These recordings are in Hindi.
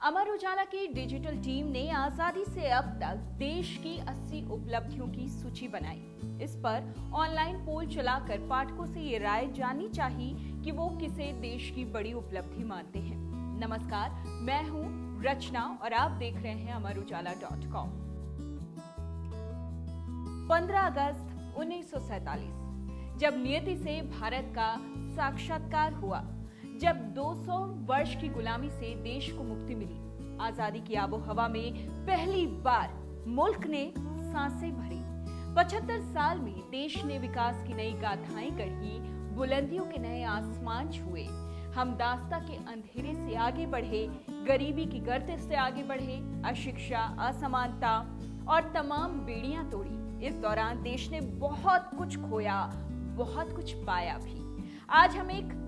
अमर उजाला की डिजिटल टीम ने आजादी से अब तक देश की 80 उपलब्धियों की सूची बनाई। इस पर ऑनलाइन पोल चलाकर पाठकों से ये राय जाननी चाहिए कि वो किसे देश की बड़ी उपलब्धि मानते हैं। नमस्कार, मैं हूँ रचना और आप देख रहे हैं अमरउजाला.com। 15 अगस्त 1947 जब नियति से भारत का साक्षात्कार हुआ, जब 200 वर्ष की गुलामी से देश को मुक्ति मिली, आजादी की आबो हवा में पहली बार मुल्क ने सांसें भरी। 75 साल में देश ने विकास की नई गाथाएं गढ़ी, बुलंदियों के नए आसमान छुए। हम दास्ता के अंधेरे से आगे बढ़े, गरीबी की गर्त से आगे बढ़े, अशिक्षा, असमानता और तमाम बेड़ियां तोड़ी। इस दौरान देश ने बहुत कुछ खोया, बहुत कुछ पाया भी। आज हम एक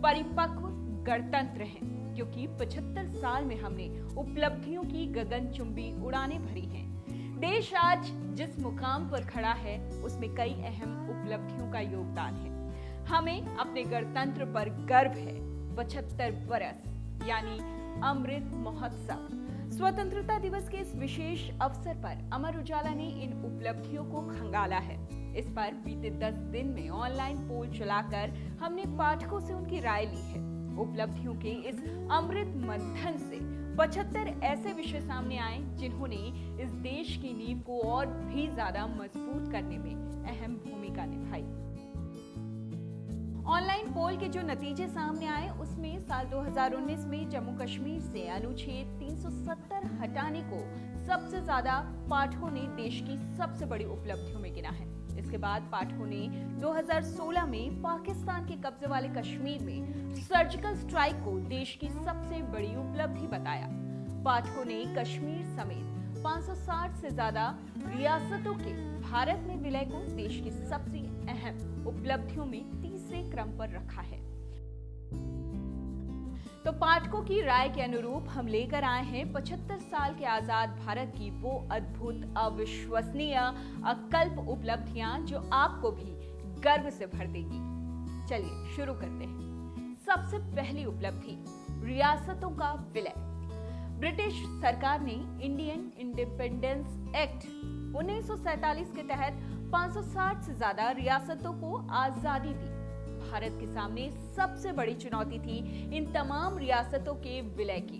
परिपक्व गणतंत्र हैं, क्योंकि 75 साल में हमने उपलब्धियों की गगनचुंबी उड़ानें भरी हैं। देश आज जिस मुकाम पर खड़ा है, उसमें कई अहम उपलब्धियों का योगदान है। हमें अपने गणतंत्र पर गर्व है। 75 बरस यानी अमृत महोत्सव। स्वतंत्रता दिवस के इस विशेष अवसर पर अमर उजाला ने इन उपलब्धियों को खंगाला है। इस पर बीते 10 दिन में ऑनलाइन पोल चलाकर हमने पाठकों से उनकी राय ली है। उपलब्धियों के इस अमृत मंथन से 75 ऐसे विषय सामने आए जिन्होंने इस देश की नींव को और भी ज्यादा मजबूत करने में अहम भूमिका निभाई। ऑनलाइन पोल के जो नतीजे सामने आए, उसमें साल 2019 में जम्मू कश्मीर से अनुच्छेद 370 हटाने को सबसे ज्यादा पाठकों ने देश की सबसे बड़ी उपलब्धियों में गिना है। इसके बाद पाठकों ने 2016 में पाकिस्तान के कब्जे वाले कश्मीर में सर्जिकल स्ट्राइक को देश की सबसे बड़ी उपलब्धि बताया। पाठकों ने कश्मीर समेत 560 से ज्यादा रियासतों के भारत में विलय को देश की सबसे अहम उपलब्धियों में तीसरे क्रम पर रखा है। तो पाठकों की राय के अनुरूप हम लेकर आए हैं 75 साल के आजाद भारत की वो अद्भुत, अविश्वसनीय, अकल्प उपलब्धियां जो आपको भी गर्व से भर देगी। चलिए शुरू करते हैं। सबसे पहली उपलब्धि, रियासतों का विलय। ब्रिटिश सरकार ने इंडियन इंडिपेंडेंस एक्ट 1947 के तहत 560 से ज्यादा रियासतों को आजादी दी। भारत के सामने सबसे बड़ी चुनौती थी इन तमाम रियासतों के विलय की।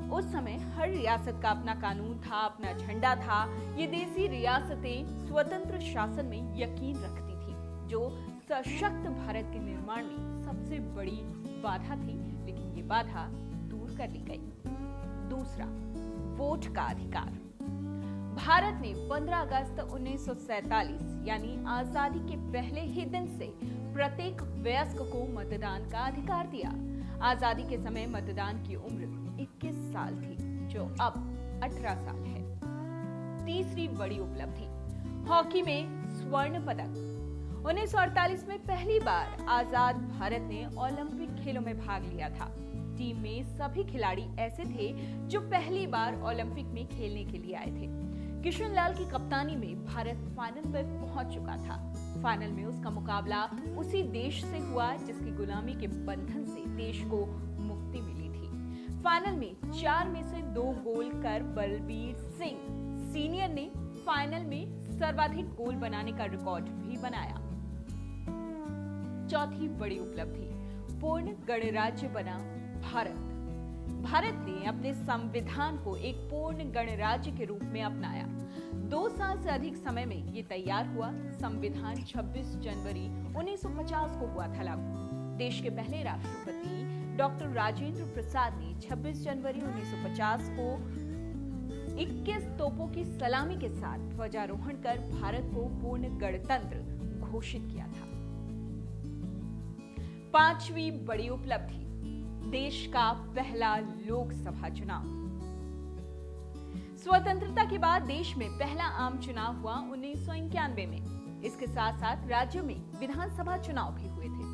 उस समय हर रियासत का अपना कानून था, अपना झंडा था। ये देसी रियासतें स्वतंत्र शासन में यकीन रखती थी, जो सशक्त भारत के निर्माण में सबसे बड़ी बाधा थी, लेकिन ये बाधा दूर कर ली गई। दूसरा, वोट का अधिकार। भारत ने 15 अगस्त 1947 यानी आजादी के पहले ही दिन से प्रत्येक वयस्क को मतदान का अधिकार दिया। आजादी के समय मतदान की उम्र 21 साल थी, जो अब 18 साल है। तीसरी बड़ी उपलब्धि, हॉकी में स्वर्ण पदक। 1948 में पहली बार आजाद भारत ने ओलंपिक खेलों में भाग लिया था। टीम में सभी खिलाड़ी ऐसे थे जो पहली बार ओलंपिक में खेलने के लिए आए थे। किशन लाल की कप्तानी में भारत फाइनल में पहुंच चुका था। फाइनल में उसका मुकाबला उसी देश से हुआ जिसकी गुलामी के बंधन से देश को मुक्ति मिली थी। फाइनल में 4 में से 2 गोल कर बलबीर सिंह सीनियर ने फाइनल में सर्वाधिक गोल बनाने का रिकॉर्ड भी बनाया। चौथी बड़ी उपलब्धि, पूर्ण गणराज्य बना भारत। भारत ने अपने संविधान को एक पूर्ण गणराज्य के रूप में अपनाया। 2 साल से अधिक समय में ये तैयार हुआ। संविधान 26 जनवरी 1950 को हुआ था लागू। देश के पहले राष्ट्रपति डॉक्टर राजेंद्र प्रसाद ने 26 जनवरी 1950 को 21 तोपों की सलामी के साथ ध्वजारोहण कर भारत को पूर्ण गणतंत्र घोषित किया था। पांचवी बड़ी उपलब्धि, देश का पहला लोकसभा चुनाव। स्वतंत्रता के बाद देश में पहला आम चुनाव हुआ 1991 में। इसके साथ साथ राज्य में विधानसभा चुनाव भी हुए थे।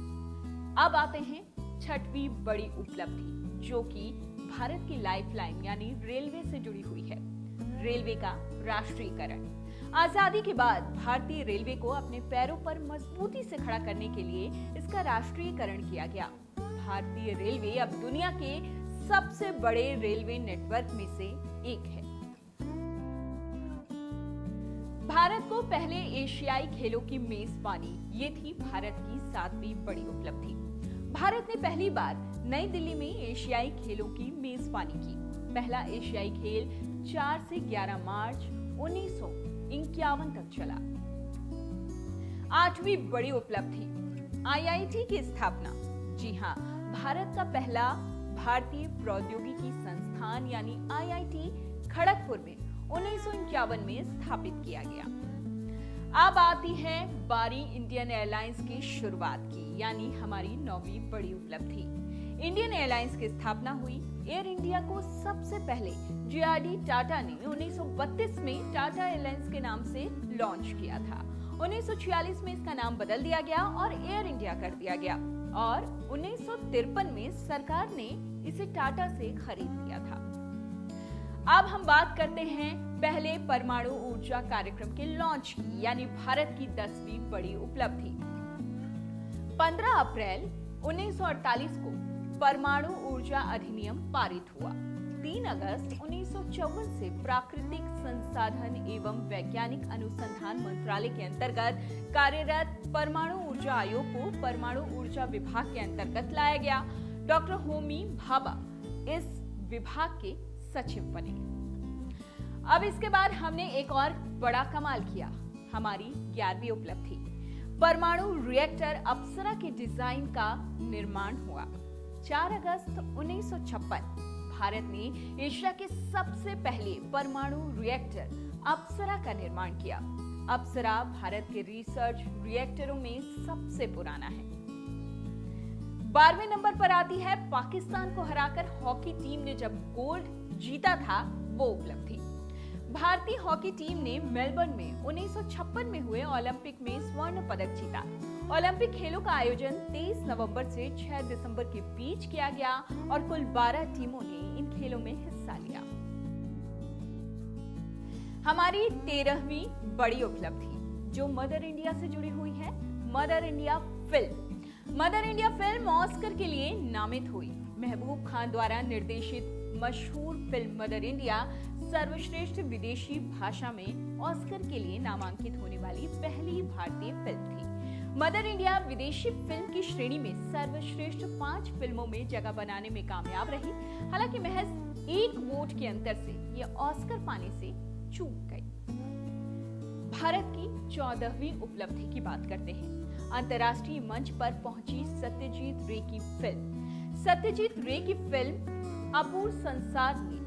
अब आते हैं छठवीं बड़ी उपलब्धि, जो कि भारत की लाइफलाइन यानी रेलवे से जुड़ी हुई है। रेलवे का राष्ट्रीयकरण। आजादी के बाद भारतीय रेलवे को अपने पैरों पर मजबूती से खड़ा करने के लिए इसका राष्ट्रीयकरण किया गया। भारतीय रेलवे अब दुनिया के सबसे बड़े रेलवे नेटवर्क में से एक है। भारत को पहले एशियाई खेलों की मेजबानी, ये थी भारत की 7वीं बड़ी उपलब्धि। भारत ने पहली बार नई दिल्ली में एशियाई खेलों की मेजबानी की। पहला एशियाई खेल 4 से 11 मार्च 1951 तक चला। 8वीं बड़ी उपलब्धि, आईआईटी की स्थापना। जी हाँ, भारत का पहला भारतीय प्रौद्योगिकी संस्थान यानी आईआईटी खड़गपुर में 1951 में स्थापित किया गया। अब आती है बारी इंडियन एयरलाइंस की शुरुआत की, यानी हमारी 9वीं बड़ी उपलब्धि। इंडियन एयरलाइंस की स्थापना हुई। एयर इंडिया को सबसे पहले जेआरडी टाटा ने 1932 में टाटा एयरलाइंस के नाम से लॉन्च किया था। 1946 में इसका नाम बदल दिया गया और एयर इंडिया कर दिया गया और 1953 में सरकार ने इसे टाटा से खरीद लिया था। अब हम बात करते हैं पहले परमाणु ऊर्जा कार्यक्रम के लॉन्च की, यानी भारत की 10वीं बड़ी उपलब्धि। 15 अप्रैल 1948 को परमाणु ऊर्जा अधिनियम पारित हुआ। 3 अगस्त 1954 से प्राकृतिक संसाधन एवं वैज्ञानिक अनुसंधान मंत्रालय के अंतर्गत कार्यरत परमाणु ऊर्जा आयोग को परमाणु ऊर्जा विभाग के अंतर्गत लाया गया। डॉक्टर होमी भाभा इस विभाग के सचिव बने। अब इसके बाद हमने एक और बड़ा कमाल किया, हमारी 11वीं उपलब्धि। परमाणु रिएक्टर अप्सरा के डिजाइन का निर्माण हुआ। 4 अगस्त 1956 भारत ने एशिया के सबसे पहले परमाणु रिएक्टर अप्सरा का निर्माण किया। अप्सरा भारत के रिसर्च रिएक्टरों में सबसे पुराना है। 12वें नंबर पर आती है पाकिस्तान को हराकर हॉकी टीम ने जब गोल्ड जीता था वो उपलब्धि। भारतीय हॉकी टीम ने मेलबर्न में 1956 में हुए ओलंपिक में स्वर्ण पदक जीता। ओलंपिक खेलों का आयोजन 23 नवंबर से 6 दिसंबर के बीच किया गया और कुल 12 टीमों ने इन खेलों में हिस्सा लिया। हमारी 13वीं बड़ी उपलब्धि जो मदर इंडिया से जुड़ी हुई है, mother India film. Mother India film Oscar के लिए नामित हुई। महबूब खान द्वारा निर्देशित मशहूर फिल्म मदर इंडिया सर्वश्रेष्ठ विदेशी भाषा में ऑस्कर के लिए नामांकित होने वाली पहली भारतीय फिल्म थी। मदर इंडिया विदेशी फिल्म की श्रेणी में सर्वश्रेष्ठ 5 फिल्मों में जगह बनाने में कामयाब रही। हालांकि महज 1 वोट के अंतर से ये ऑस्कर पाने से चूक गई। भारत की 14वीं उपलब्धि की बात करते हैं। अंतर्राष्ट्रीय मंच पर पहुंची सत्यजीत रे की फिल्म। सत्यजीत रे की फिल्म अपूर्व संसार ने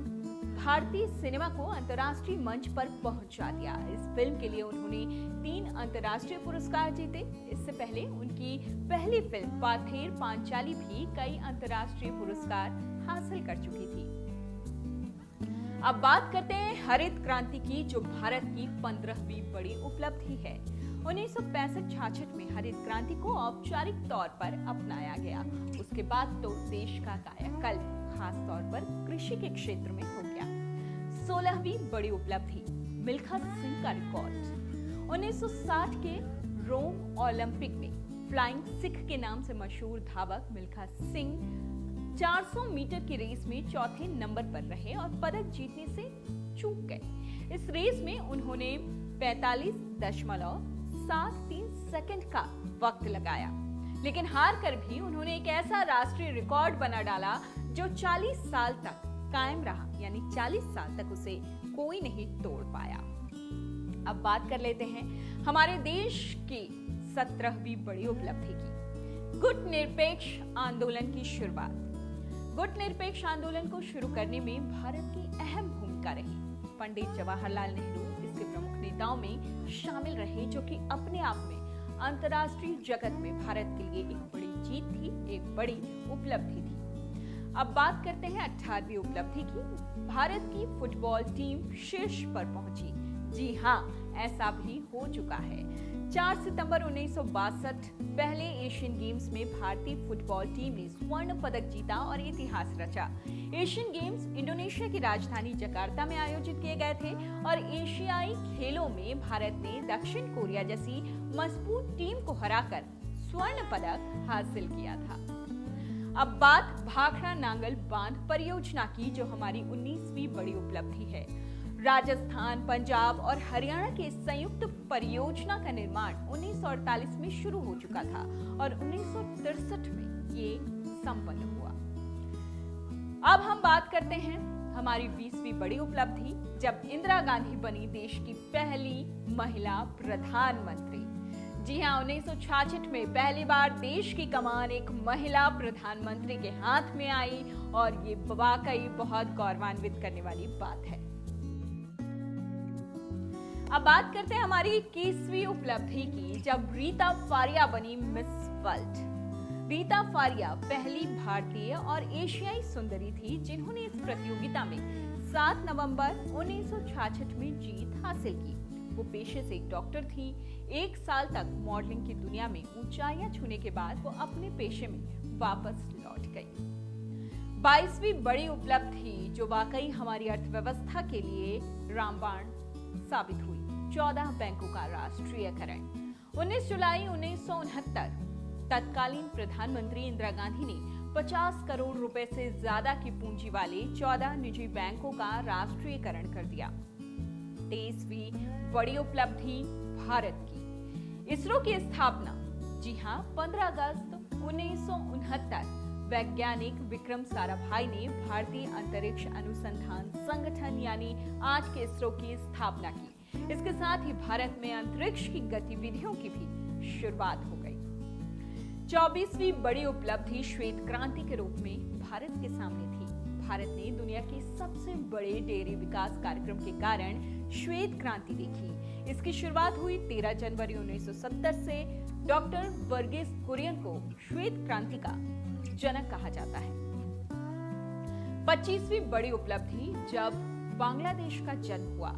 भारतीय सिनेमा को अंतर्राष्ट्रीय मंच पर पहुंचा दिया। इस फिल्म के लिए उन्होंने 3 अंतर्राष्ट्रीय पुरस्कार जीते। इससे पहले उनकी पहली फिल्म पाथेर पांचाली भी कई अंतर्राष्ट्रीय पुरस्कार हासिल कर चुकी थी। अब बात करते हैं हरित क्रांति की, जो भारत की 15वीं बड़ी उपलब्धि है। 1965-66 में हरित क्रांति को औपचारिक तौर पर अपनाया गया। उसके बाद तो देश का कायाकल्प खास तौर पर कृषि के क्षेत्र में हो गया। 16वीं बड़ी उपलब्धि, मिल्खा सिंह का रिकॉर्ड। 1960 के रोम ओलंपिक में फ्लाइंग सिख के नाम से मशहूर धावक मिल्खा सिंह 400 मीटर की रेस में 4थे नंबर पर रहे और पदक जीतने से चूक गए। इस रेस में उन्होंने 45.73 सेकंड का वक्त लगाया, लेकिन हार कर भी उन्होंने एक ऐसा राष्ट्रीय रिकॉर्ड बना डाला जो 40 साल तक कायम रहा, यानी 40 साल तक उसे कोई नहीं तोड़ पाया। अब बात कर लेते हैं हमारे देश की 17वीं बड़ी उपलब्धि की, गुट निरपेक्ष आंदोलन की शुरुआत। गुट निरपेक्ष आंदोलन को शुरू करने में भारत की अहम भूमिका रही। पंडित जवाहरलाल नेहरू इसके प्रमुख नेताओं में शामिल रहे, जो कि अपने आप में अंतर्राष्ट्रीय जगत में भारत के लिए एक बड़ी जीत थी, एक बड़ी उपलब्धि थी। अब बात करते हैं 18वीं उपलब्धि की। भारत की फुटबॉल टीम शीर्ष पर पहुंची। जी हाँ, ऐसा भी हो चुका है। 4 सितंबर 1962 पहले एशियन गेम्स में भारतीय फुटबॉल टीम ने स्वर्ण पदक जीता और इतिहास रचा। एशियन गेम्स इंडोनेशिया की राजधानी जकार्ता में आयोजित किए गए थे और एशियाई खेलों में भारत ने दक्षिण कोरिया जैसी मजबूत टीम को हराकर स्वर्ण पदक हासिल किया था। अब बात भाखड़ा नांगल बांध परियोजना की, जो हमारी 19वीं बड़ी उपलब्धि है। राजस्थान, पंजाब और हरियाणा के संयुक्त परियोजना का निर्माण 1948 में शुरू हो चुका था और 1963 में ये संपन्न हुआ। अब हम बात करते हैं हमारी 20वीं बड़ी उपलब्धि, जब इंदिरा गांधी बनी देश की पहली महिला प्रधानमंत्री। जी हाँ, 1966 में पहली बार देश की कमान एक महिला प्रधानमंत्री के हाथ में आई और ये वाकई बहुत गौरवान्वित करने वाली बात है। अब बात करते हैं हमारी 21वीं उपलब्धि की, जब रीता फारिया बनी मिस वर्ल्ड। रीता फारिया पहली भारतीय और एशियाई सुंदरी थी जिन्होंने इस प्रतियोगिता में 7 नवंबर 1966 में जीत हासिल की। वो पेशे से एक डॉक्टर थी। 1 साल तक मॉडलिंग की दुनिया में ऊंचाइयां छूने के बाद वो अपने पेशे में वापस लौट गई। 22वीं बड़ी उपलब्धि, जो वाकई हमारी अर्थव्यवस्था के लिए रामबाण साबित हुई, 14 बैंकों का राष्ट्रीयकरण। 19 जुलाई 1969 तत्कालीन प्रधानमंत्री इंदिरा गांधी ने 50 करोड़ रुपए से ज्यादा की पूंजी वाले 14 निजी बैंकों का राष्ट्रीयकरण कर दिया। 23वीं बड़ी उपलब्धि भारत की, इसरो की स्थापना। जी हां, 15 अगस्त 1969 वैज्ञानिक विक्रम साराभाई ने भारतीय अंतरिक्ष अनुसंधान संगठन यानी आज के इसरो की स्थापना की। इसके साथ ही भारत में अंतरिक्ष की गतिविधियों की भी शुरुआत हो गई। 24वीं बड़ी उपलब्धि श्वेत क्रांति के रूप में भारत के सामने थी। भारत ने दुनिया के सबसे बड़े डेयरी विकास कार्यक्रम के कारण श्वेत क्रांति देखी। इसकी शुरुआत हुई 13 जनवरी 1970 से। डॉक्टर वर्गीस कुरियन को श्वेत क्रांति का जनक कहा जाता है। 25वीं बड़ी उपलब्धि, जब बांग्लादेश का जन्म हुआ।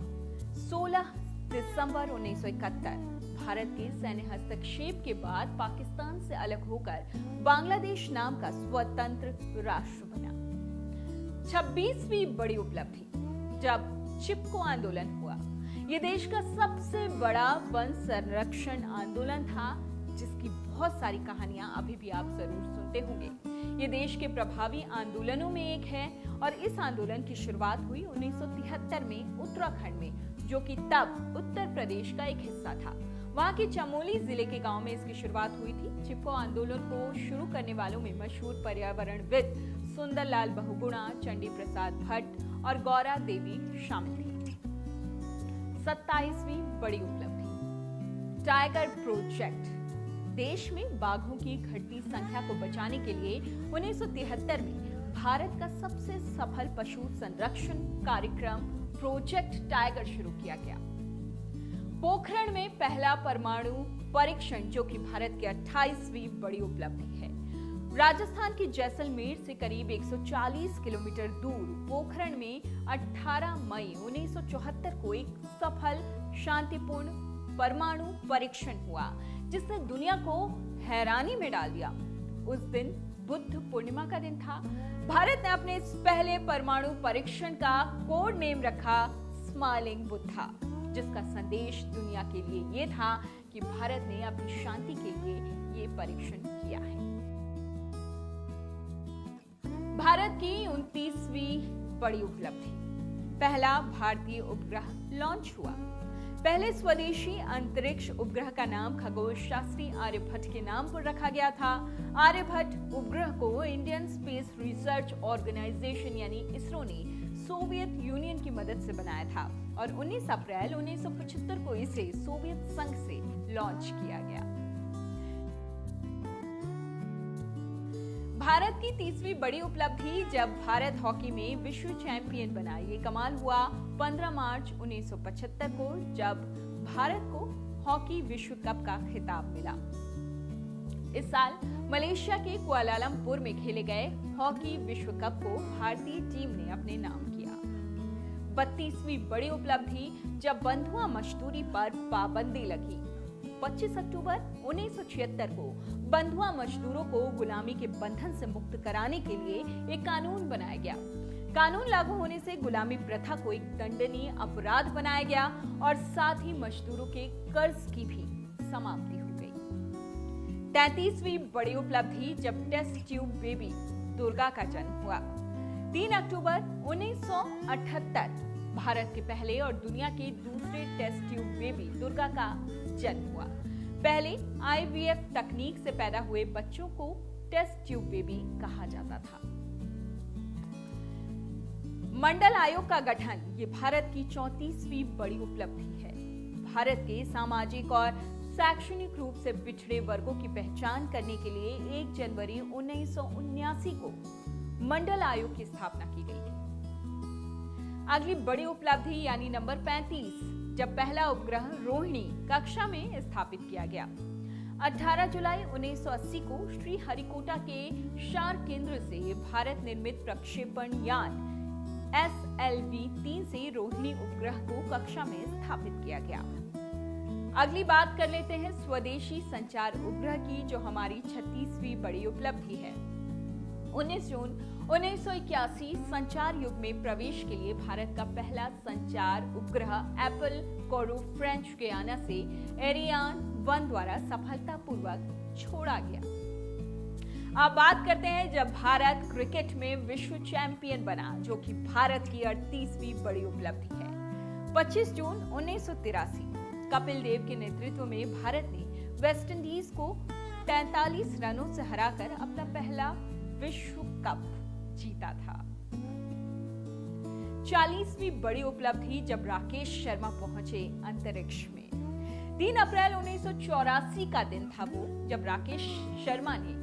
16 दिसंबर 1971 भारत के सैन्य हस्तक्षेप के बाद पाकिस्तान से अलग होकर बांग्लादेश नाम का स्वतंत्र राष्ट्र बना। 26वीं बड़ी उपलब्धि, जब चिपको आंदोलन हुआ। यह देश का सबसे बड़ा वन संरक्षण आंदोलन था, जिसकी बहुत सारी कहानियां अभी भी आप जरूर सुनते होंगे। ये देश के प्रभावी आंदोलनों में एक है और इस आंदोलन की शुरुआत हुई 1973 में उत्तराखंड में, जो कि तब उत्तर प्रदेश का एक हिस्सा था। वहां के चमोली जिले के गांव में इसकी शुरुआत हुई थी। चिपको आंदोलन को शुरू करने वालों में मशहूर पर्यावरणविद सुंदरलाल बहुगुणा, चंडी प्रसाद भट्ट और गौरा देवी शामिल थी। 27वीं बड़ी उपलब्धि, टाइगर प्रोजेक्ट। देश में बाघों की घटती संख्या को बचाने के लिए 1973 में भारत का सबसे सफल पशु संरक्षण कार्यक्रम प्रोजेक्ट टाइगर शुरू किया गया। पोखरण में पहला परमाणु परीक्षण, जो कि भारत की 28वीं बड़ी उपलब्धि है। राजस्थान की जैसलमेर से करीब 140 किलोमीटर दूर पोखरण में 18 मई 1974 को एक सफल शांतिपूर्ण परमाणु परीक्षण हुआ, जिसने दुनिया को हैरानी में डाल दिया। उस दिन बुद्ध पूर्णिमा का दिन था। भारत ने अपने इस पहले परमाणु परीक्षण का कोड नेम रखा स्माइलिंग बुद्धा, जिसका संदेश दुनिया के लिए ये था कि भारत ने अपनी शांति के लिए ये परीक्षण किया है। भारत की 29वीं बड़ी उपलब्धि, पहला भारतीय उपग्रह लॉन्च हुआ। पहले स्वदेशी अंतरिक्ष उपग्रह का नाम खगोल शास्त्री आर्यभट्ट के नाम पर रखा गया था। आर्यभट्ट उपग्रह को इंडियन स्पेस रिसर्च ऑर्गेनाइजेशन यानी इसरो ने सोवियत यूनियन की मदद से बनाया था और 19 अप्रैल 1975 को इसे सोवियत संघ से लॉन्च किया गया। भारत की 30वीं बड़ी उपलब्धि, जब भारत हॉकी में विश्व चैंपियन बना। ये कमाल हुआ 15 मार्च 1975 को, जब भारत को हॉकी विश्व कप का खिताब मिला। इस साल मलेशिया के कुआलालंपुर में खेले गए हॉकी विश्व कप को भारतीय टीम ने अपने नाम किया। 32वीं बड़ी उपलब्धि, जब बंधुआ मजदूरी पर पाबंदी लगी। 25 अक्टूबर 1976 को बंधुआ मजदूरों को गुलामी के बंधन से मुक्त कराने के लिए एक कानून बनाया गया। कानून लागू होने से गुलामी प्रथा को एक दंडनीय अपराध बनाया गया और साथ ही मजदूरों के कर्ज की भी समाप्ति हो गई। 33वीं बड़ी उपलब्धि जब टेस्ट ट्यूब बेबी दुर्गा का जन्म हुआ। 3 अक्टूबर 1978 भारत के पहले और दुनिया के दूसरे टेस्ट ट्यूब बेबी दुर्गा का जन्म हुआ। पहले IVF तकनीक से पैदा हुए बच्चों को टेस्ट ट्यूब बेबी कहा जाता था। मंडल आयोग का गठन ये भारत की 34वीं बड़ी उपलब्धि है। भारत के सामाजिक और शैक्षणिक रूप से पिछड़े वर्गों की पहचान करने के लिए 1 जनवरी 1979 को मंडल आयोग की स्थापना की गई थी। अगली बड़ी उपलब्धि यानी नंबर 35 जब पहला उपग्रह रोहिणी कक्षा में स्थापित किया गया। 18 जुलाई 1980 को श्रीहरिकोटा के शार केंद्र से भारत निर्मित प्रक्षेपण यान SLV-3 से रोहिणी उपग्रह को कक्षा में स्थापित किया गया। अगली बात कर लेते हैं स्वदेशी संचार उपग्रह की, जो हमारी 36वीं बड़ी उपलब्धि है। 19 जून 1981 संचार युग में प्रवेश के लिए भारत का पहला संचार उपग्रह एप्पल कोरो फ्रेंच गुयाना से एरियान 1 द्वारा सफलतापूर्वक छोड़ा गया। अब बात करते हैं जब भारत क्रिकेट में विश्व चैंपियन बना, जो कि भारत की 38वीं बड़ी उपलब्धि है। 25 जून 1983 कपिल देव के नेतृत्व में भारत ने वेस्टइंडीज को 43 रनों से हराकर अपना पहला विश्व कप जीता था। 40वीं बड़ी उपलब्धि जब राकेश शर्मा पहुंचे अंतरिक्ष में। 3 अप्रैल 1984 का दिन था वो जब राकेश शर्मा ने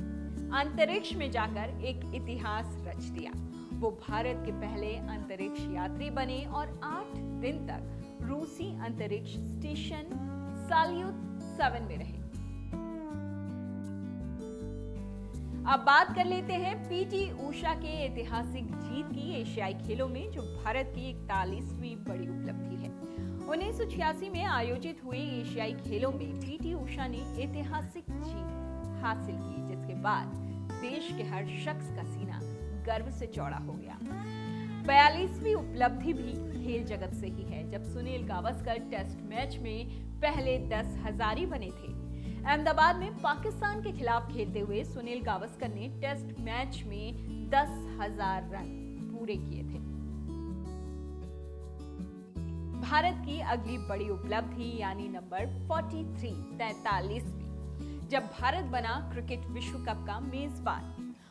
अंतरिक्ष में जाकर एक इतिहास रच दिया। वो भारत के पहले अंतरिक्ष यात्री बने और 8 दिन तक रूसी अंतरिक्ष स्टेशन साल्यूट 7 में रहे। अब बात कर लेते हैं पीटी ऊषा के ऐतिहासिक जीत की एशियाई खेलों में, जो भारत की 41वीं बड़ी उपलब्धि है। 1986 में आयोजित हुए एशियाई खेलों में पीटी ऊषा ने ऐतिहासिक जीत हासिल की, जिसके बाद देश के हर शख्स का सीना गर्व से चौड़ा हो गया। 42वीं उपलब्धि भी खेल जगत से ही है, जब सुनील गावस्कर टेस्ट मैच में पहले 10 हजारी बने थे। अहमदाबाद में पाकिस्तान के खिलाफ खेलते हुए सुनील गावस्कर ने टेस्ट मैच में 10,000 रन पूरे किए थे। भारत की अगली बड़ी उपलब्धि यानी नंबर 43 जब भारत बना क्रिकेट विश्व कप का मेजबान।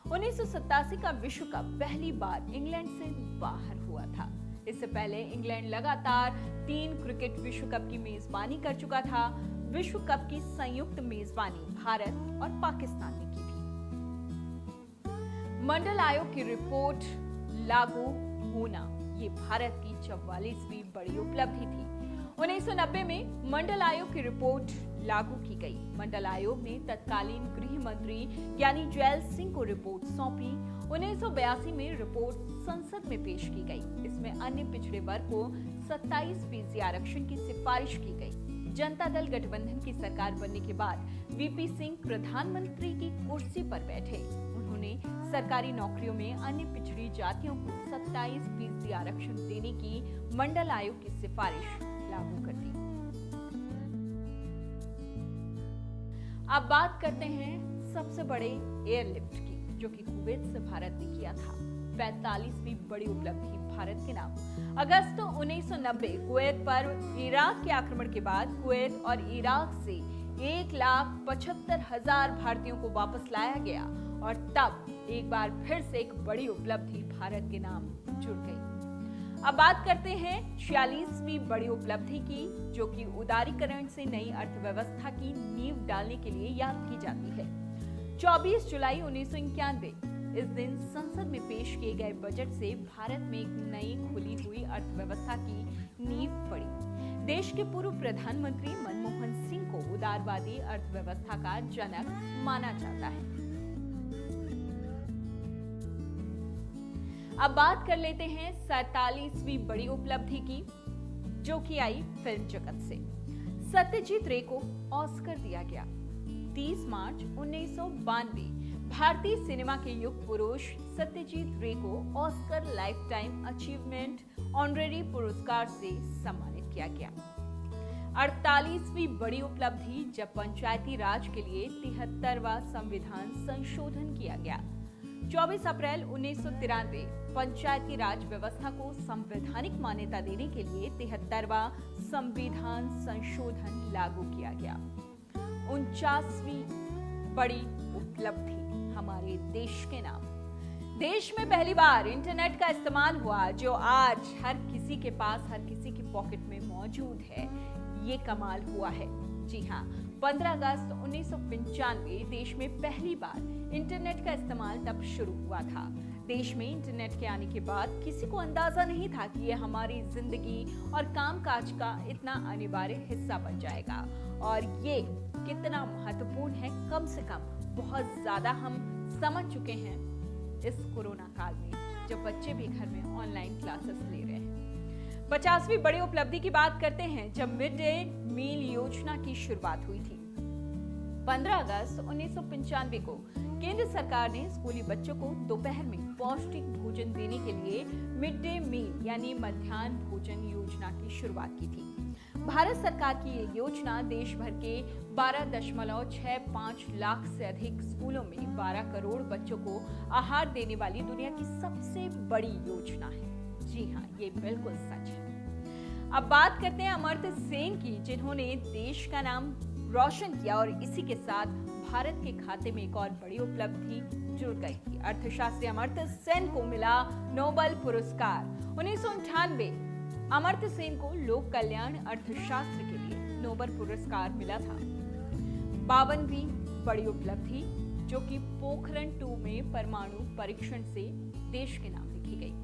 1987 का विश्व कप पहली बार इंग्लैंड से बाहर हुआ था। इससे पहले इंग्लैंड लगातार 3 क्रिकेट विश्व कप की मेजबानी कर चुका था। विश्व कप की संयुक्त मेजबानी भारत और पाकिस्तान ने की थी। मंडल आयोग की रिपोर्ट लागू होना ये भारत की 44वीं बड़ी उपलब्धि थी। 1990 में मंडल आयोग की रिपोर्ट लागू की गई। मंडल आयोग ने तत्कालीन गृह मंत्री ज्ञानी जैल सिंह को रिपोर्ट सौंपी। 1982 में रिपोर्ट संसद में पेश की गई। इसमें अन्य पिछड़े वर्ग को 27% आरक्षण की सिफारिश की गई। जनता दल गठबंधन की सरकार बनने के बाद वीपी सिंह प्रधानमंत्री की कुर्सी पर बैठे। उन्होंने सरकारी नौकरियों में अन्य पिछड़ी जातियों को 27% आरक्षण देने की मंडल आयोग की सिफारिश लागू कर दी। अब बात करते हैं सबसे बड़े एयरलिफ्ट की, जो कि कुवैत से भारत ने किया था। 45वीं बड़ी उपलब्धि भारत के नाम। अगस्त 1990 कुवैत पर इराक के आक्रमण के बाद कुवैत और इराक से 1,75,000 भारतीयों को वापस लाया गया और तब एक बार फिर से एक बड़ी उपलब्धि भारत के नाम जुड़ गई। अब बात करते हैं 46वीं बड़ी उपलब्धि की, जो कि उदारीकरण से नई अर्थव्यवस्था की नींव डालने के लिए याद की जाती है। 24 जुलाई 1991 इस दिन संसद में पेश किए गए बजट से भारत में एक नई खुली हुई अर्थव्यवस्था की नींव पड़ी। देश के पूर्व प्रधानमंत्री मनमोहन सिंह को उदारवादी अर्थव्यवस्था का जनक माना जाता है। अब बात कर लेते हैं 47वीं बड़ी उपलब्धि की, जो कि आई फिल्म जगत से। सत्यजीत रे को ऑस्कर दिया गया। 30 मार्च 1992 भारतीय सिनेमा के युग पुरुष सत्यजीत रे को Oscar life time achievement honorary पुरस्कार से सम्मानित किया गया। 48वीं बड़ी उपलब्धि जब पंचायती राज के लिए 73वां संविधान संशोधन किया गया। 24 अप्रैल 1993 पंचायती राज व्यवस्था को संवैधानिक मान्यता देने के लिए 73वां संविधान संशोधन लागू किया गया। 49वीं बड़ी उपलब्धि हमारे देश के नाम। देश में पहली बार इंटरनेट का इस्तेमाल हुआ, जो आज हर किसी के पास, हर किसी की पॉकेट में मौजूद है। ये कमाल हुआ है। जी हाँ, 15 अगस्त 1995 देश में पहली बार इंटरनेट का इस्तेमाल तब शुरू हुआ था। देश में इंटरनेट के आने के बाद किसी को अंदाजा नहीं था कि ये हमारी जिंदगी और कामकाज का इतना अनिवार्य हिस्सा बन जाएगा, और ये कितना महत्वपूर्ण है कम से कम बहुत ज्यादा हम समझ चुके हैं इस कोरोना काल में, जब बच्चे भी घर में ऑनलाइन क्लासेस ले रहे हैं। 50वीं बड़ी उपलब्धि की बात करते हैं, जब मिड डे मील योजना की शुरुआत हुई थी। 15 अगस्त 1995 को केंद्र सरकार ने स्कूली बच्चों को दोपहर में पौष्टिक भोजन देने के लिए मिड डे मील यानी मध्याह्न भोजन योजना की शुरुआत की थी। भारत सरकार की ये योजना देश भर के 12.65 लाख से अधिक स्कूलों में 12 करोड़ बच्चों को आहार देने वाली दुनिया की सबसे बड़ी योजना है। जी हाँ, ये बिल्कुल सच है। अब बात करते हैं अमर्त्य सेन की, जिन्होंने देश का नाम रोशन किया, और इसी के साथ भारत के खाते में एक और बड़ी उपलब्धि जुड़ गई थी। अर्थशास्त्री अमर्त्य सेन को मिला नोबेल पुरस्कार। 1998 अमर्त्य सेन को लोक कल्याण अर्थशास्त्र के लिए नोबेल पुरस्कार मिला था। 52वीं बड़ी उपलब्धि, जो कि पोखरण 2 में परमाणु परीक्षण से देश के नाम लिखी गई।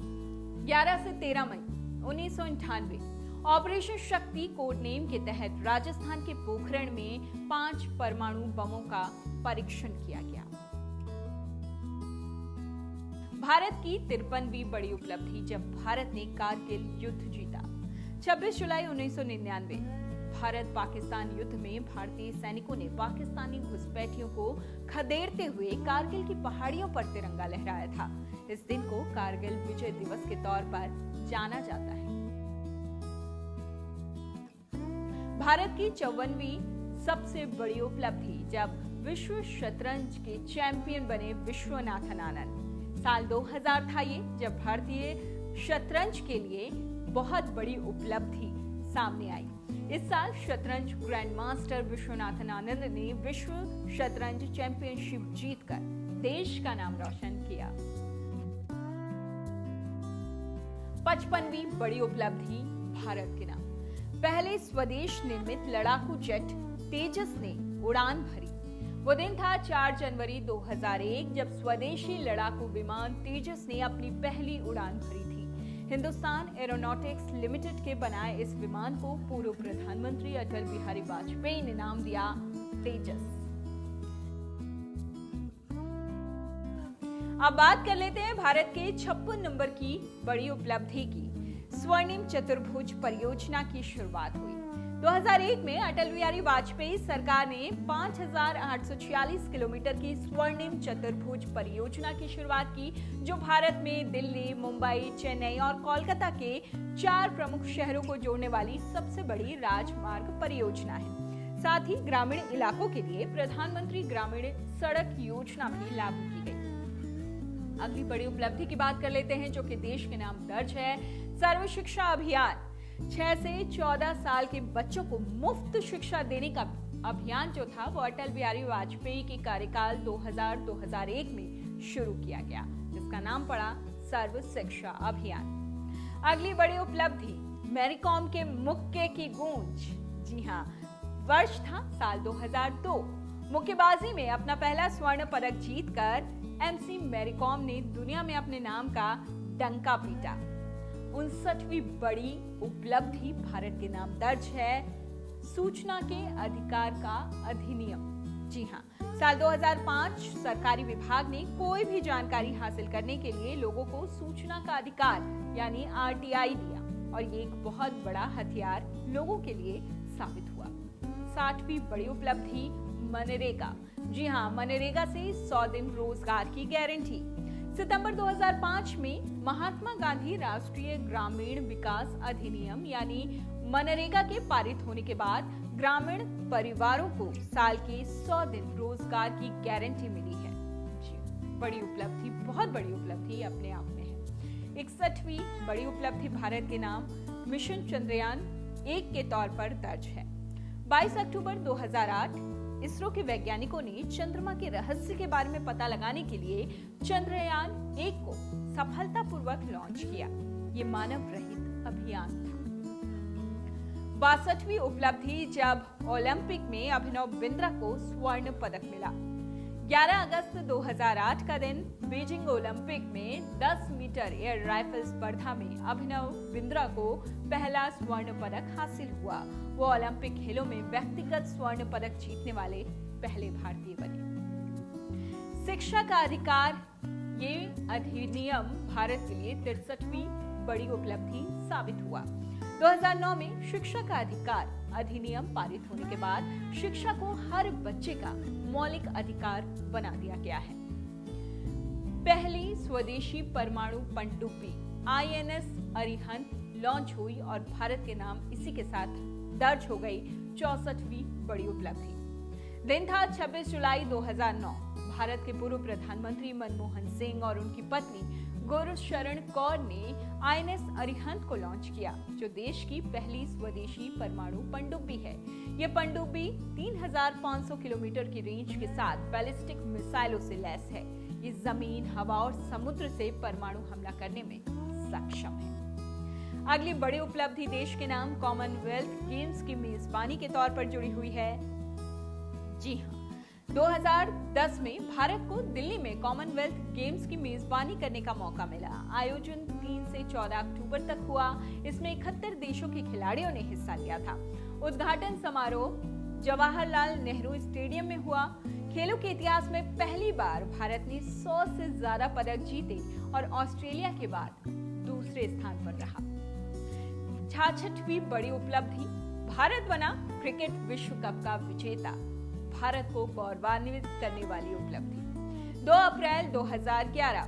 11 से 13 मई 1998 ऑपरेशन शक्ति कोड नेम के तहत राजस्थान के पोखरण में 5 परमाणु बमों का परीक्षण किया गया। भारत की 53वीं बड़ी उपलब्धि, जब भारत ने कारगिल युद्ध जीता। 26 जुलाई 1999 भारत पाकिस्तान युद्ध में भारतीय सैनिकों ने पाकिस्तानी घुसपैठियों को खदेड़ते हुए कारगिल की पहाड़ियों पर तिरंगा लहराया था। इस दिन को कारगिल विजय दिवस के तौर पर जाना जाता है। भारत की 54वीं सबसे बड़ी उपलब्धि, जब विश्व शतरंज के चैंपियन बने विश्वनाथन आनंद। साल 2000 था ये, जब भारतीय शतरंज के लिए बहुत बड़ी उपलब्धि सामने आई। इस साल शतरंज ग्रैंड मास्टर विश्वनाथन आनंद ने विश्व शतरंज चैंपियनशिप जीतकर देश का नाम रोशन किया। 55वीं बड़ी उपलब्धि भारत के नाम। पहले स्वदेश निर्मित लड़ाकू जेट तेजस ने उड़ान भरी। वो दिन था 4 जनवरी 2001, जब स्वदेशी लड़ाकू विमान तेजस ने अपनी पहली उड़ान भरी थी। हिंदुस्तान एरोनॉटिक्स लिमिटेड के बनाए इस विमान को पूर्व प्रधानमंत्री अटल बिहारी वाजपेयी ने नाम दिया तेजस। अब बात कर लेते हैं भारत के 56 नंबर की बड़ी उपलब्धि की। स्वर्णिम चतुर्भुज परियोजना की शुरुआत हुई। 2001 में अटल बिहारी वाजपेयी सरकार ने 5846 किलोमीटर की स्वर्णिम चतुर्भुज परियोजना की शुरुआत की, जो भारत में दिल्ली, मुंबई, चेन्नई और कोलकाता के 4 प्रमुख शहरों को जोड़ने वाली सबसे बड़ी राजमार्ग परियोजना है। साथ ही ग्रामीण इलाकों के लिए प्रधानमंत्री ग्रामीण सड़क योजना भी लागू की गई। अगली बड़ी उपलब्धि की बात कर लेते हैं, जो कि देश के नाम दर्ज है। सर्व शिक्षा अभियान। 6 से 14 साल के बच्चों को मुफ्त शिक्षा देने का अभियान जो था, वो अटल बिहारी वाजपेयी के कार्यकाल 2000-2001 में शुरू किया गया, जिसका नाम पड़ा सर्व शिक्षा अभियान। अगली बड़ी उपलब्धि, मैरी कॉम के मुक्के की गूंज। जी हाँ, वर्ष था साल 2002। मुक्केबाजी में अपना पहला स्वर्ण पदक जीतकर एमसी मैरी कॉम ने दुनिया में अपने नाम का डंका पीटा। 59वीं बड़ी उपलब्धि भारत के नाम दर्ज है। सूचना के अधिकार का अधिनियम। जी हाँ, साल 2005 सरकारी विभाग ने कोई भी जानकारी हासिल करने के लिए लोगों को सूचना का अधिकार यानी आरटीआई दिया, और ये एक बहुत बड़ा हथियार लोगों के लिए साबित हुआ। 60वीं बड़ी उपलब्धि मनरेगा। जी हाँ, मनरेगा से 100 दिन रोजगार की गारंटी। सितंबर 2005 में महात्मा गांधी राष्ट्रीय ग्रामीण विकास अधिनियम यानी मनरेगा के पारित होने के बाद ग्रामीण परिवारों को साल के 100 दिन रोजगार की गारंटी मिली है। बड़ी उपलब्धि, बहुत बड़ी उपलब्धि अपने आप में है। 61वीं बड़ी उपलब्धि भारत के नाम मिशन चंद्रयान 1 के तौर पर दर्ज है। 22 अक्टूबर 2008 इसरो के वैज्ञानिकों ने चंद्रमा के रहस्य के बारे में पता लगाने के लिए चंद्रयान 1 को सफलतापूर्वक लॉन्च किया। ये मानव रहित अभियान था। 62वीं उपलब्धि जब ओलंपिक में अभिनव बिंद्रा को स्वर्ण पदक मिला। 11 अगस्त 2008 का दिन बीजिंग ओलंपिक में 10 मीटर एयर राइफल स्पर्धा में अभिनव बिंद्रा को पहला स्वर्ण पदक हासिल हुआ। वो ओलंपिक खेलों में व्यक्तिगत स्वर्ण पदक जीतने वाले पहले भारतीय बने। शिक्षा का अधिकार, ये अधिनियम भारत के लिए 63वीं बड़ी उपलब्धि साबित हुआ। 2009 में शिक्षा का अधिकार अधिनियम पारित होने के बाद शिक्षा को हर बच्चे का मौलिक अधिकार बना दिया गया है। पहली स्वदेशी परमाणु पनडुब्बी INS अरिहंत लॉन्च हुई और भारत के नाम इसी के साथ दर्ज हो गई 64वीं बड़ी उपलब्धि। दिन था 26 जुलाई 2009। भारत के पूर्व प्रधानमंत्री मनमोहन सिंह और उनकी पत्नी गुरशरण कौर ने INS अरिहंत को लॉन्च किया, जो देश की पहली स्वदेशी परमाणु पनडुब्बी है। ये पनडुब्बी 3500 किलोमीटर की रेंज के साथ बैलिस्टिक मिसाइलों से लैस है। ये जमीन, हवा और समुद्र से परमाणु हमला करने में सक्षम है। अगली बड़ी उपलब्धि देश के नाम कॉमनवेल्थ गेम्स की मेजबानी के तौर पर जुड़ी हुई है। जी हाँ, 2010 में भारत को दिल्ली में कॉमनवेल्थ गेम्स की मेजबानी करने का मौका मिला। आयोजन 3 से 14 अक्टूबर तक हुआ। इसमें 71 देशों के खिलाड़ियों ने हिस्सा लिया था। उद्घाटन समारोह जवाहरलाल नेहरू स्टेडियम में हुआ। खेलों के इतिहास में पहली बार भारत ने 100 से ज्यादा पदक जीते और ऑस्ट्रेलिया के बाद दूसरे स्थान पर रहा। 66वीं बड़ी उपलब्धि, भारत बना क्रिकेट विश्व कप का विजेता। भारत को गौरवान्वित करने वाली उपलब्धि। 2 अप्रैल 2011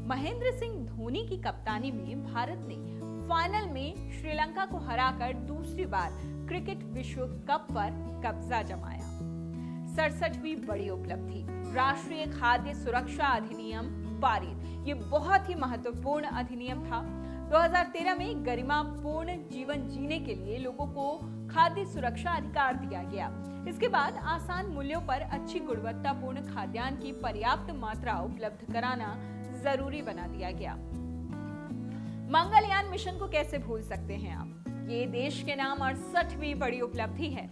महेंद्र सिंह धोनी की कप्तानी में भारत ने फाइनल में श्रीलंका को हराकर दूसरी बार क्रिकेट विश्व कप पर कब्जा जमाया। 67वीं बड़ी उपलब्धि, राष्ट्रीय खाद्य सुरक्षा अधिनियम पारित। ये बहुत ही महत्वपूर्ण अधिनियम था। 2013 में गरिमापूर्ण जीवन जीने के लिए लोगों को खाद्य सुरक्षा अधिकार दिया गया। इसके बाद आसान मूल्यों पर अच्छी गुणवत्तापूर्ण खाद्यान्न की पर्याप्त मात्रा उपलब्ध कराना जरूरी बना दिया गया। मंगलयान मिशन को कैसे भूल सकते हैं आप? ये देश के नाम 68वीं बड़ी उपलब्धि है।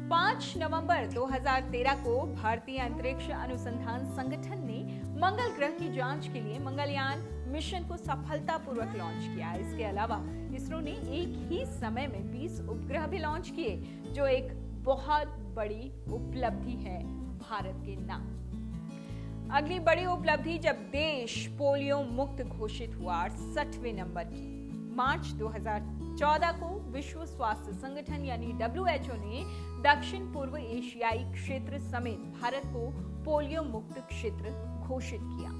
5 नवंबर 2013 को भारतीय अंतरिक्ष अनुसंधान संगठन ने मंगल ग्रह की जांच के लिए मंगलयान मिशन को सफलतापूर्वक लॉन्च किया। इसके अलावा इसरो ने एक ही समय में 20 उपग्रह भी लॉन्च किए, जो एक बहुत बड़ी उपलब्धि है भारत के नाम। अगली बड़ी उपलब्धि, जब देश पोलियो मुक्त घोषित हुआ 68वें नंबर की। मार्च 2014 को विश्व स्वास्थ्य संगठन यानी WHO ने दक्षिण पूर्व एशियाई क्षेत्र समेत भारत को पोलियो मुक्त क्षेत्र घोषित किया।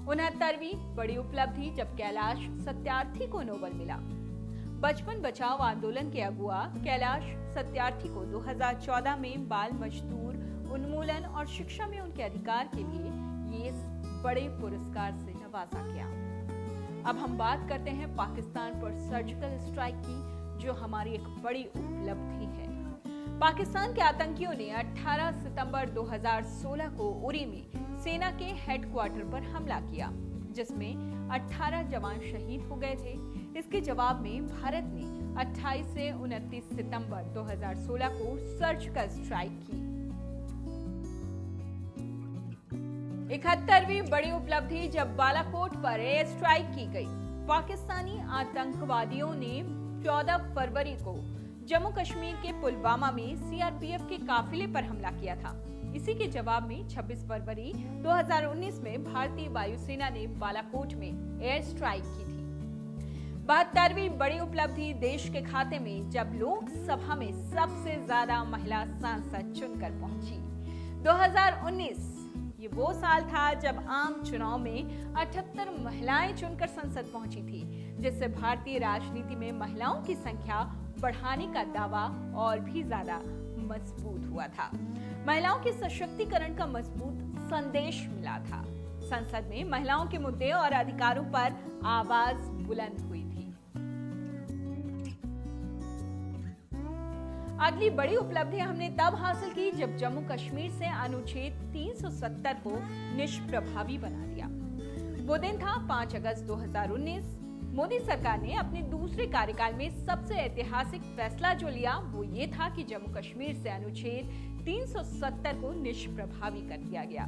69वीं बड़ी उपलब्धि, जब कैलाश सत्यार्थी को नोबेल मिला। बचपन बचाओ आंदोलन के अगुआ कैलाश सत्यार्थी को 2014 में बाल मजदूर उन्मूलन और शिक्षा में उनके अधिकार के लिए ये बड़े पुरस्कार से नवाजा गया। अब हम बात करते हैं पाकिस्तान पर सर्जिकल स्ट्राइक की, जो हमारी एक बड़ी उपलब्धि है। पाकिस्तान के आतंकियों ने 18 सितंबर 2016 को उरी में सेना के हेडक्वार्टर पर हमला किया, जिसमें 18 जवान शहीद हो गए थे। इसके जवाब में भारत ने 28 से 29 सितंबर 2016 को सर्जिकल स्ट्राइक की। 71वीं बड़ी उपलब्धि, जब बालाकोट पर एयर स्ट्राइक की गई। पाकिस्तानी आतंकवादियों ने 14 फरवरी को जम्मू कश्मीर के पुलवामा में CRPF के काफिले पर हमला किया था। इसी के जवाब में 26 फरवरी 2019 में भारतीय वायुसेना ने बालाकोट में एयर स्ट्राइक की थी। 72वीं बड़ी उपलब्धि, देश के खाते में जब लोकसभा में सबसे ज्यादा महिला सांसद चुनकर पहुंची। 2019 ये वो साल था जब आम चुनाव में 78 महिलाएं चुनकर संसद पहुंची थी, जिससे भारतीय राजनीति में महिलाओं की संख्या बढ़ाने का दावा और भी ज्यादा मजबूत हुआ था। महिलाओं के सशक्तिकरण का मजबूत संदेश मिला था। संसद में महिलाओं के मुद्दे और अधिकारों पर आवाज बुलंद हुई थी। अगली बड़ी उपलब्धि हमने तब हासिल की जब जम्मू कश्मीर से अनुच्छेद 370 को निष्प्रभावी बना दिया। वो दिन था 5 अगस्त 2019। मोदी सरकार ने अपने दूसरे कार्यकाल में सबसे ऐतिहासिक फैसला जो लिया वो ये था कि जम्मू कश्मीर से अनुच्छेद 370 को निष्प्रभावी कर दिया गया।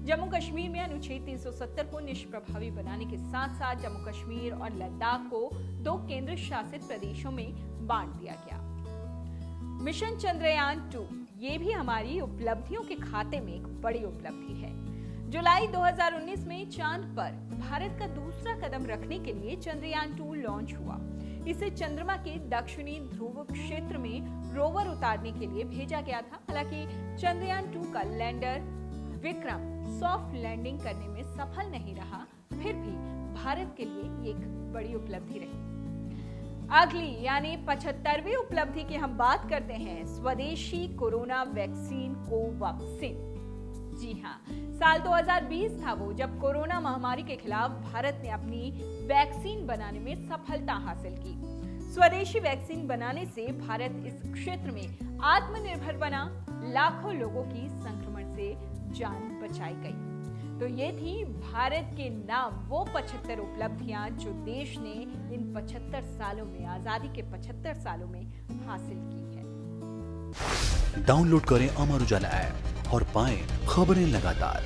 जम्मू कश्मीर में अनुच्छेद 370 को निष्प्रभावी बनाने के साथ साथ जम्मू कश्मीर और लद्दाख को 2 केंद्र शासित प्रदेशों में बांट दिया गया। मिशन चंद्रयान 2 ये भी हमारी उपलब्धियों के खाते में एक बड़ी उपलब्धि है। जुलाई 2019 में चांद पर भारत का दूसरा कदम रखने के लिए चंद्रयान 2 लॉन्च हुआ। इसे चंद्रमा के दक्षिणी ध्रुव क्षेत्र में रोवर उतारने के लिए भेजा गया था। हालांकि चंद्रयान 2 का लैंडर विक्रम सॉफ्ट लैंडिंग करने में सफल नहीं रहा, फिर भी भारत के लिए ये एक बड़ी उपलब्धि रही। अगली यानी 75वीं उपलब्धि की हम बात करते हैं स्वदेशी कोरोना वैक्सीन कोवैक्सीन। जी हाँ, साल 2020 था वो जब कोरोना महामारी के खिलाफ भारत ने अपनी वैक्सीन बनाने में सफलता हासिल की। स्वदेशी वैक्सीन बनाने से भारत इस क्षेत्र में आत्मनिर्भर बना, लाखों लोगों की संक्रमण से जान बचाई गई। तो ये थी भारत के नाम वो 75 उपलब्धियां जो देश ने इन 75 सालों में, आजादी के 75 सालों में हासिल की है। डाउनलोड करें अमर उजाला ऐप और पाएं खबरें लगातार।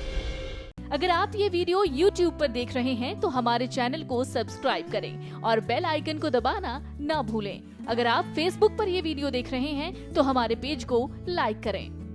अगर आप ये वीडियो YouTube पर देख रहे हैं तो हमारे चैनल को सब्सक्राइब करें और बेल आइकन को दबाना ना भूलें। अगर आप Facebook पर ये वीडियो देख रहे हैं तो हमारे पेज को लाइक करें।